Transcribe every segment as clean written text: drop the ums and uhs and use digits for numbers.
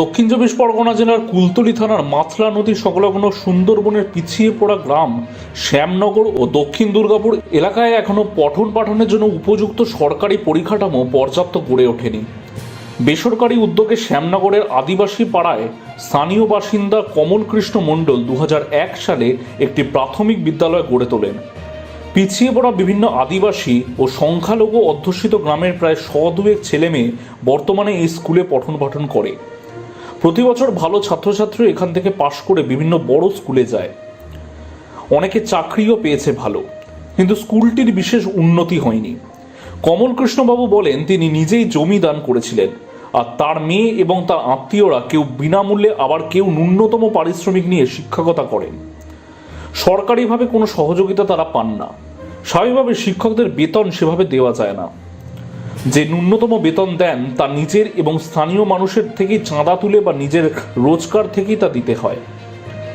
দক্ষিণ চব্বিশ পরগনা জেলার কুলতলি থানার মাতলা নদী সংলগ্ন সুন্দরবনের পিছিয়ে পড়া গ্রাম শ্যামনগর ও দক্ষিণ দুর্গাপুর এলাকায় এখনও পঠন পাঠনের জন্য উপযুক্ত সরকারি পরিকাঠামো পর্যাপ্ত গড়ে ওঠেনি। বেসরকারি উদ্যোগে শ্যামনগরের আদিবাসী পাড়ায় স্থানীয় বাসিন্দা কমল কৃষ্ণ মণ্ডল 2001 সালে একটি প্রাথমিক বিদ্যালয় গড়ে তোলেন। পিছিয়ে পড়া বিভিন্ন আদিবাসী ও সংখ্যালঘু অধ্যুষিত গ্রামের প্রায় 100-200 ছেলেমেয়ে বর্তমানে এই স্কুলে পঠন পাঠন করে। প্রতি বছর ভালো ছাত্রছাত্রী এখান থেকে পাশ করে বিভিন্ন বড় স্কুলে যায়, অনেকে চাকরিও পেয়েছে ভালো, কিন্তু স্কুলটির বিশেষ উন্নতি হয়নি। কমল কৃষ্ণবাবু বলেন তিনি নিজেই জমি দান করেছিলেন, আর তার মেয়ে এবং তার আত্মীয়রা কেউ বিনামূল্যে আবার কেউ ন্যূনতম পারিশ্রমিক নিয়ে শিক্ষকতা করেন। সরকারিভাবে কোনো সহযোগিতা তারা পান না। স্বাভাবিকভাবে শিক্ষকদের বেতন সেভাবে দেওয়া যায় না। যে ন্যূনতম বেতন দেন তা নিজের এবং স্থানীয় মানুষের থেকেই চাঁদা তুলে বা নিজের রোজগার থেকেই তা দিতে হয়।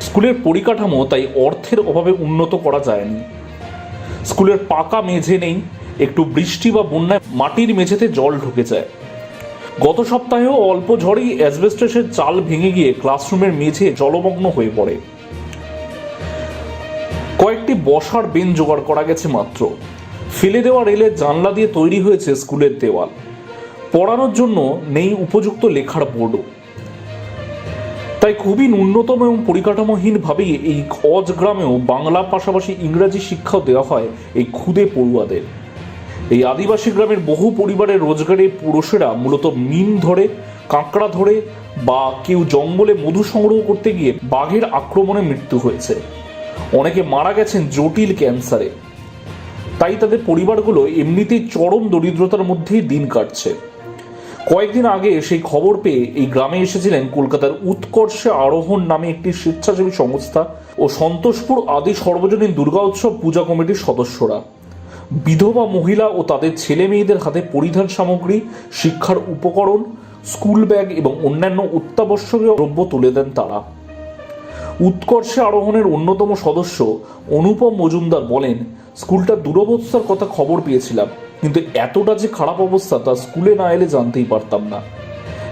স্কুলের পরিকাঠামো তাই অর্থের অভাবে উন্নত করা যায়নি। স্কুলের পাকা মেঝে নেই, একটু বৃষ্টি বা বন্যায় মাটির মেঝেতে জল ঢুকে যায়। গত সপ্তাহেও অল্প ঝড়েই অ্যাসবেস্টসের চাল ভেঙে গিয়ে ক্লাসরুমের মেঝে জলমগ্ন হয়ে পড়ে। কয়েকটি বসার বেঞ্চ জোগাড় করা গেছে মাত্র। ফেলে দেওয়া রেলের জানলা দিয়ে তৈরি হয়েছে স্কুলের দেওয়াল। পড়ানোর জন্য নেই উপযুক্ত লেখার বোর্ডও। তাই খুবই ন্যূনতম এবং পরিকাঠামোহীনভাবেই এই অজ গ্রামেও বাংলার পাশাপাশি ইংরাজি শিক্ষাও দেওয়া হয় এই ক্ষুদে পড়ুয়াদের। এই আদিবাসী গ্রামের বহু পরিবারের রোজগারে পুরুষেরা মূলত মিন ধরে, কাঁকড়া ধরে বা কেউ জঙ্গলে মধু সংগ্রহ করতে গিয়ে বাঘের আক্রমণে মৃত্যু হয়েছে। অনেকে মারা গেছেন জটিল ক্যান্সারে। তাই তাদের পরিবারগুলো এমনিতেই চরম দরিদ্রতার মধ্যেই দিন কাটছে। কয়েকদিন আগে সেই খবর পেয়ে এই গ্রামে এসেছিলেন কলকাতার উৎকর্ষে আরোহণ নামে একটি স্বেচ্ছাসেবী সংস্থা ও সন্তোষপুর আদি সর্বজনীন দুর্গা উৎসব পূজা কমিটির সদস্যরা। বিধবা মহিলা ও তাদের ছেলে মেয়েদের হাতে পরিধান সামগ্রী, শিক্ষার উপকরণ, স্কুল ব্যাগ এবং অন্যান্য অত্যাবশ্যকীয় দ্রব্য তুলে দেন তারা। উৎকর্ষে আরোহণের অন্যতম সদস্য অনুপম মজুমদার বলেন, স্কুলটার দুরবস্থার কথা খবর পেয়েছিলাম, কিন্তু এতটা যে খারাপ অবস্থা তা স্কুলে না এলে জানতেই পারতাম না।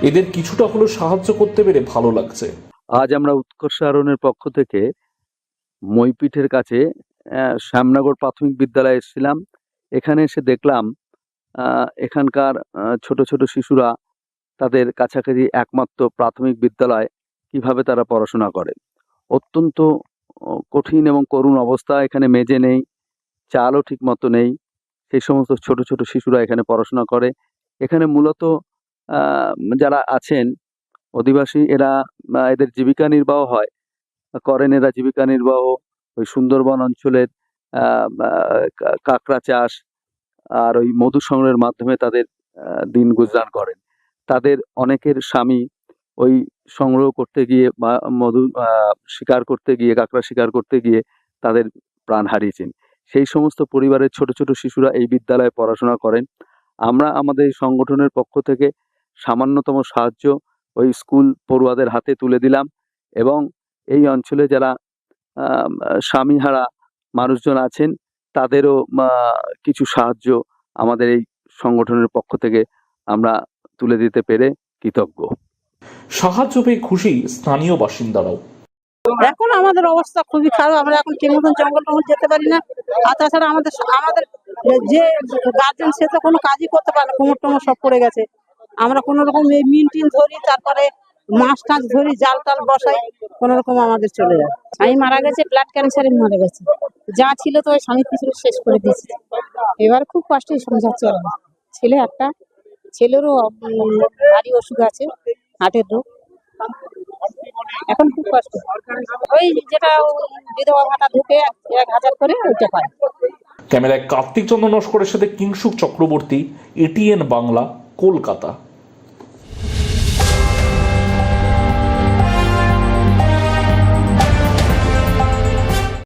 এদের কিছুটা হলেও সাহায্য করতে পেরে ভালো লাগছে। আজ আমরা উৎকর্ষ আরোহণের পক্ষ থেকে মইপিঠের কাছে শ্যামনগর প্রাথমিক বিদ্যালয়ে এসেছিলাম। এখানে এসে দেখলাম এখানকার ছোট ছোট শিশুরা তাদের কাছাকাছি একমাত্র প্রাথমিক বিদ্যালয় কিভাবে তারা পড়াশোনা করে। অত্যন্ত কঠিন এবং করুণ অবস্থা। এখানে মেঝে নেই, চালও ঠিক মতো নেই। সেই সমস্ত ছোট ছোট শিশুরা এখানে পড়াশোনা করে। এখানে মূলত যারা আছেন অধিবাসী, এদের জীবিকা নির্বাহ করেন। এরা জীবিকা নির্বাহ ওই সুন্দরবন অঞ্চলের কাঁকড়া চাষ আর ওই মধু সংগ্রহের মাধ্যমে তাদের দিন গুজরান করেন। তাদের অনেকের স্বামী ওই সংগ্রহ করতে গিয়ে বা মধু শিকার করতে গিয়ে, কাঁকড়া শিকার করতে গিয়ে তাদের প্রাণ হারিয়েছেন। সেই সমস্ত পরিবারের ছোট ছোট শিশুরা এই বিদ্যালয়ে পড়াশোনা করেন। আমরা আমাদের এই সংগঠনের পক্ষ থেকে সামান্যতম সাহায্য ওই স্কুল পড়ুয়াদের হাতে তুলে দিলাম এবং এই অঞ্চলে যারা স্বামীহারা মানুষজন আছেন তাদেরও কিছু সাহায্য আমাদের এই সংগঠনের পক্ষ থেকে আমরা তুলে দিতে পেরে কৃতজ্ঞ। সাহায্য পেয়ে খুশি স্থানীয় বাসিন্দারাও। এখন আমাদের অবস্থা খুবই খারাপ। আমরা এখন ঠিক মতন জঙ্গল টঙ্গল যেতে পারি না। আর তাছাড়া আমাদের যে গার্জেন সে তো কোনো কাজই করতে পারে না, কোমর টোমর সব পড়ে গেছে। আমরা কোনো রকম মিন টিন ধরি, তারপরে মাছ টাছ ধরি, জাল টাল বসাই, কোন রকম আমাদের চলে যায়। স্বামী মারা গেছে, ব্লাড ক্যান্সারে মারা গেছে। যা ছিল তো ওই স্বামীর পিছনে শেষ করে দিয়েছে। এবার খুব কষ্টে সংসার চলে। ছেলে একটা, ছেলেরও ভারী অসুখ আছে, হার্টের রোগ। এখন খুব কষ্ট। ওই যেটা বিধবা ভাতা ঢুকে 1000 করে ওইটা পায়। ক্যামেরায় কার্তিক চন্দ্র নস্করের সাথে কিংশুক চক্রবর্তী, এটিএন বাংলা, কলকাতা।